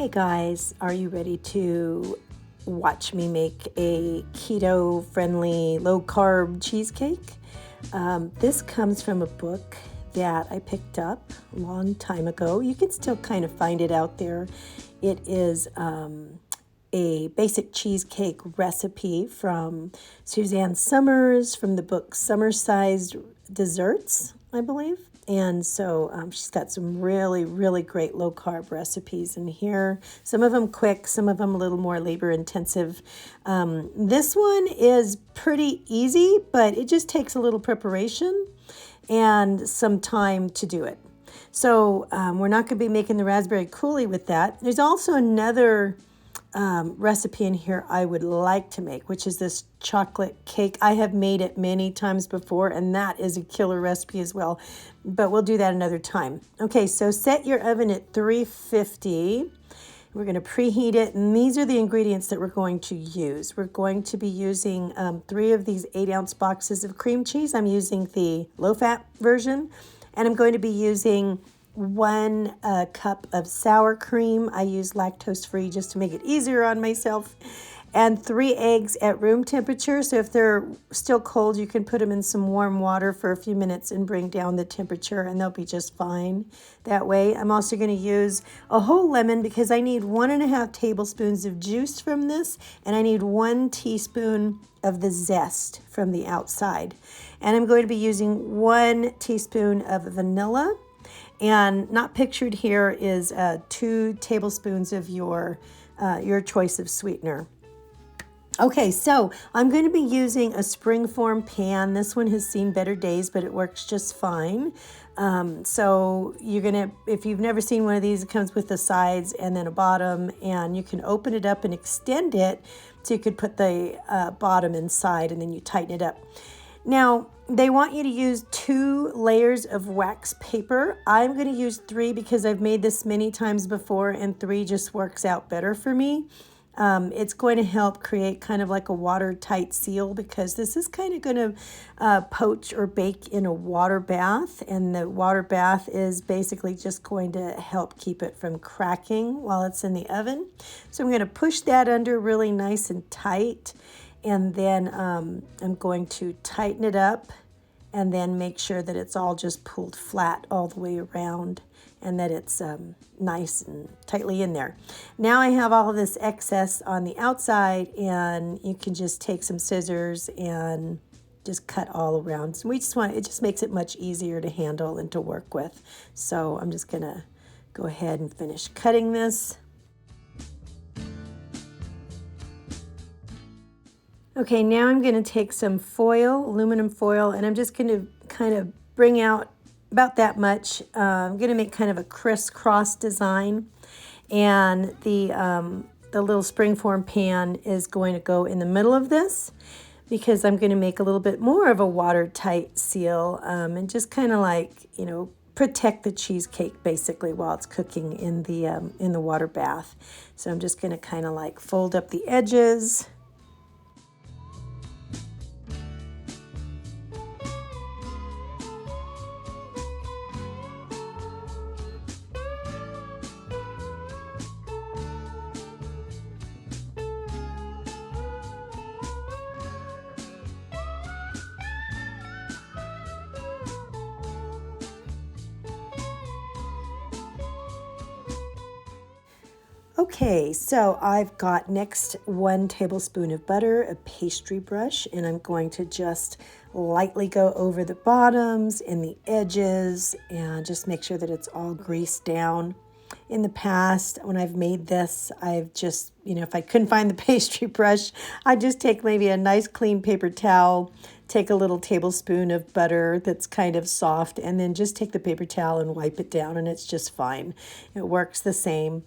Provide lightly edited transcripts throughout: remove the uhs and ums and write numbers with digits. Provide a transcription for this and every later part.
Hey guys, are you ready to watch me make a keto-friendly, low-carb cheesecake? This comes from a book that I picked up a long time ago. You can still kind of find it out there. It is a basic cheesecake recipe from Suzanne Summers from the book Somersize Desserts, I believe. And so she's got some really, really great low-carb recipes in here. Some of them quick, some of them a little more labor-intensive. This one is pretty easy, but it just takes a little preparation and some time to do it. So we're not going to be making the raspberry coulis with that. There's also another recipe in here I would like to make, which is this chocolate cake. I have made it many times before, and that is a killer recipe as well, but we'll do that another time. Okay, so set your oven at 350. We're going to preheat it, and these are the ingredients that we're going to use. We're going to be using 3 of these 8-ounce boxes of cream cheese. I'm using the low-fat version, and I'm going to be using 1 cup of sour cream. I use lactose-free just to make it easier on myself. And 3 eggs at room temperature. So if they're still cold, you can put them in some warm water for a few minutes and bring down the temperature, and they'll be just fine that way. I'm also going to use a whole lemon because I need 1.5 tablespoons of juice from this, and I need 1 teaspoon of the zest from the outside. And I'm going to be using 1 teaspoon of vanilla. And not pictured here is 2 tablespoons of your choice of sweetener. Okay, so I'm going to be using a springform pan. This one has seen better days, but it works just fine. So you're going to, if you've never seen one of these, it comes with the sides and then a bottom, and you can open it up and extend it so you could put the bottom inside, and then you tighten it up. Now, they want you to use 2 layers of wax paper. I'm going to use 3 because I've made this many times before, and 3 just works out better for me. It's going to help create kind of like a watertight seal because this is kind of going to poach or bake in a water bath, and the water bath is basically just going to help keep it from cracking while it's in the oven. So I'm going to push that under really nice and tight, and then I'm going to tighten it up and then make sure that it's all just pulled flat all the way around and that it's nice and tightly in there. Now I have all of this excess on the outside, and you can just take some scissors and just cut all around. So it just makes it much easier to handle and to work with. So I'm just gonna go ahead and finish cutting this. Okay, now I'm going to take some foil, aluminum foil, and I'm just going to kind of bring out about that much. I'm going to make kind of a crisscross design, and the little springform pan is going to go in the middle of this because I'm going to make a little bit more of a watertight seal and just kind of like, protect the cheesecake basically while it's cooking in the water bath. So I'm just going to kind of like fold up the edges. Okay, so I've got next 1 tablespoon of butter, a pastry brush, and I'm going to just lightly go over the bottoms and the edges and just make sure that it's all greased down. In the past, when I've made this, I've just, if I couldn't find the pastry brush, I'd just take maybe a nice clean paper towel, take a little tablespoon of butter that's kind of soft, and then just take the paper towel and wipe it down, and it's just fine. It works the same.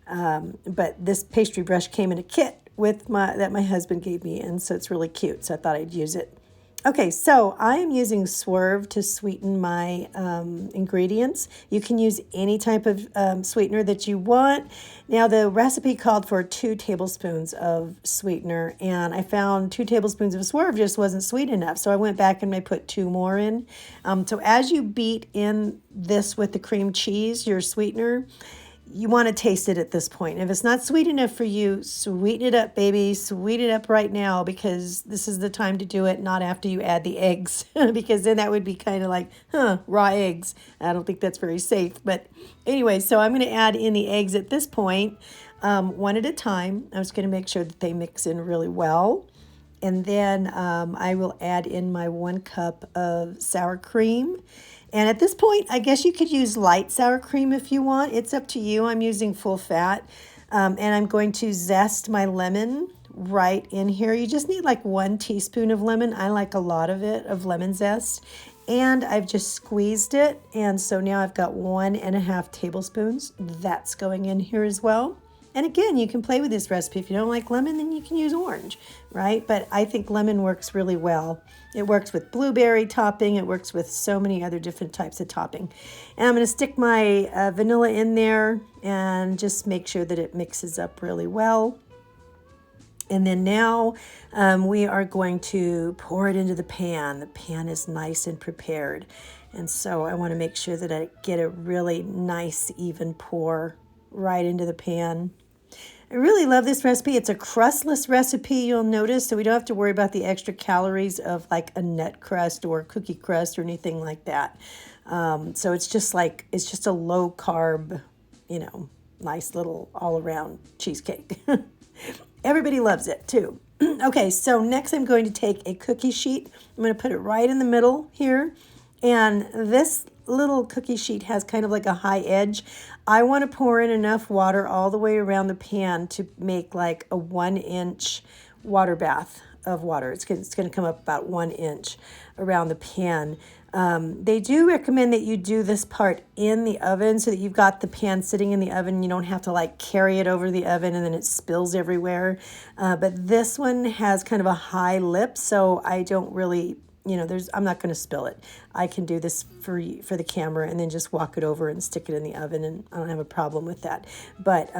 But this pastry brush came in a kit that my husband gave me, and so it's really cute, so I thought I'd use it. Okay, so I am using Swerve to sweeten my ingredients. You can use any type of sweetener that you want. Now, the recipe called for 2 tablespoons of sweetener, and I found 2 tablespoons of Swerve just wasn't sweet enough, so I went back and I put 2 more in. So as you beat in this with the cream cheese, your sweetener, you want to taste it at this point. If it's not sweet enough for you, sweeten it up, baby. Sweeten it up right now, because this is the time to do it, not after you add the eggs, because then that would be kind of like, raw eggs. I don't think that's very safe. But anyway, so I'm going to add in the eggs at this point, one at a time. I'm just going to make sure that they mix in really well. And then I will add in my 1 cup of sour cream. And at this point, I guess you could use light sour cream if you want. It's up to you. I'm using full fat. And I'm going to zest my lemon right in here. You just need like 1 teaspoon of lemon. I like a lot of it, of lemon zest. And I've just squeezed it. And so now I've got 1.5 tablespoons. That's going in here as well. And again, you can play with this recipe. If you don't like lemon, then you can use orange, right? But I think lemon works really well. It works with blueberry topping. It works with so many other different types of topping. And I'm going to stick my vanilla in there and just make sure that it mixes up really well. And then now we are going to pour it into the pan. The pan is nice and prepared. And so I want to make sure that I get a really nice, even pour right into the pan. I really love this recipe. It's a crustless recipe, you'll notice, so we don't have to worry about the extra calories of like a nut crust or cookie crust or anything like that. So it's just a low carb, nice little all around cheesecake. Everybody loves it too. Okay, so next I'm going to take a cookie sheet. I'm going to put it right in the middle here. And this little cookie sheet has kind of like a high edge. I want to pour in enough water all the way around the pan to make like a 1-inch water bath of water. It's going to come up about 1 inch around the pan. They do recommend that you do this part in the oven so that you've got the pan sitting in the oven. You don't have to like carry it over the oven and then it spills everywhere. But this one has kind of a high lip, so I don't really, I'm not going to spill it. I can do this for the camera and then just walk it over and stick it in the oven, and I don't have a problem with that. But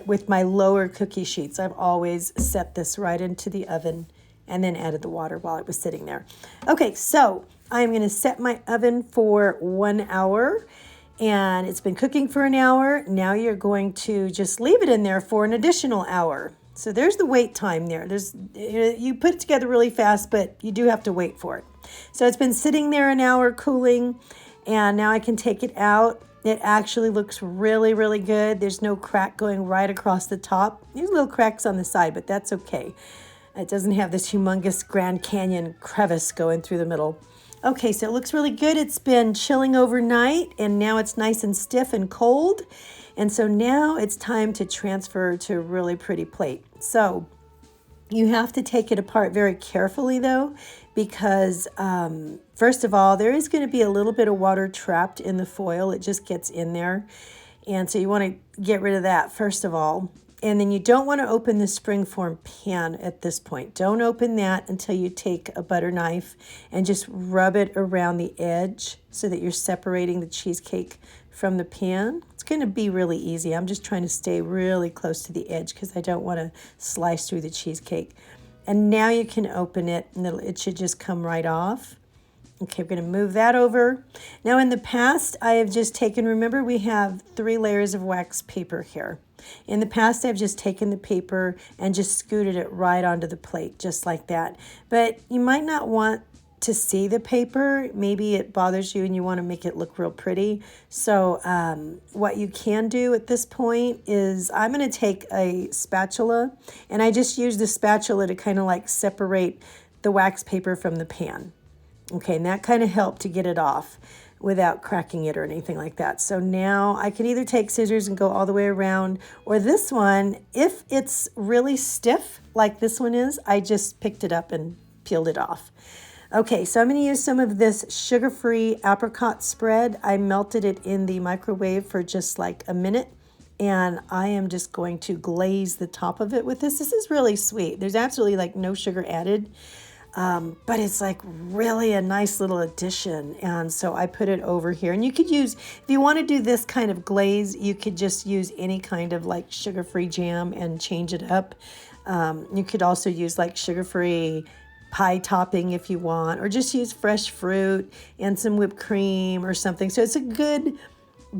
with my lower cookie sheets, I've always set this right into the oven and then added the water while it was sitting there. Okay, so I'm going to set my oven for 1 hour, and it's been cooking for an hour. Now you're going to just leave it in there for an additional hour. So there's the wait time there. You put it together really fast, but you do have to wait for it. So it's been sitting there an hour cooling, and now I can take it out. It actually looks really, really good. There's no crack going right across the top. There's little cracks on the side, but that's okay. It doesn't have this humongous Grand Canyon crevice going through the middle. Okay, so it looks really good. It's been chilling overnight, and now it's nice and stiff and cold. And so now it's time to transfer to a really pretty plate. So you have to take it apart very carefully though, because first of all, there is going to be a little bit of water trapped in the foil. It just gets in there. And so you want to get rid of that first of all. And then you don't want to open the springform pan at this point. Don't open that until you take a butter knife and just rub it around the edge so that you're separating the cheesecake from the pan. It's going to be really easy. I'm just trying to stay really close to the edge because I don't want to slice through the cheesecake. And now you can open it, and it should just come right off. Okay, we're going to move that over. Now in the past, I have just taken, remember we have 3 layers of wax paper here. In the past, I've just taken the paper and just scooted it right onto the plate, just like that. But you might not want to see the paper. Maybe it bothers you and you want to make it look real pretty. So what you can do at this point is I'm going to take a spatula, and I just use the spatula to kind of like separate the wax paper from the pan. Okay, and that kind of helped to get it off without cracking it or anything like that. So now I can either take scissors and go all the way around, or this one, if it's really stiff like this one is, I just picked it up and peeled it off. Okay, so I'm going to use some of this sugar-free apricot spread. I melted it in the microwave for just like a minute, and I am just going to glaze the top of it with this. This is really sweet. There's absolutely like no sugar added. But it's like really a nice little addition. And so I put it over here, and you could use, if you want to do this kind of glaze, you could just use any kind of like sugar-free jam and change it up. You could also use like sugar-free pie topping if you want, or just use fresh fruit and some whipped cream or something. So it's a good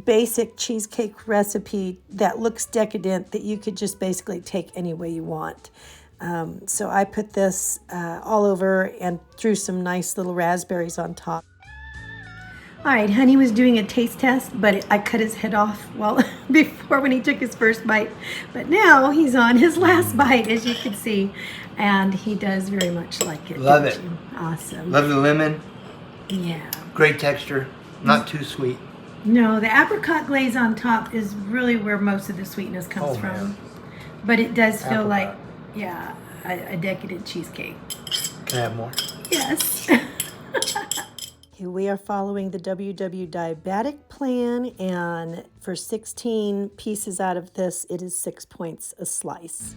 basic cheesecake recipe that looks decadent that you could just basically take any way you want. So I put this all over and threw some nice little raspberries on top. All right, Honey was doing a taste test, but I cut his head off before when he took his first bite. But now he's on his last bite, as you can see, and he does very much like it. Love it. Awesome. Love the lemon. Yeah. Great texture. Not too sweet. No, the apricot glaze on top is really where most of the sweetness comes from. Man. But it does feel Apricot. like, yeah, a decadent cheesecake. Can I have more? Yes. We are following the WW Diabetic plan, and for 16 pieces out of this, it is 6 points a slice.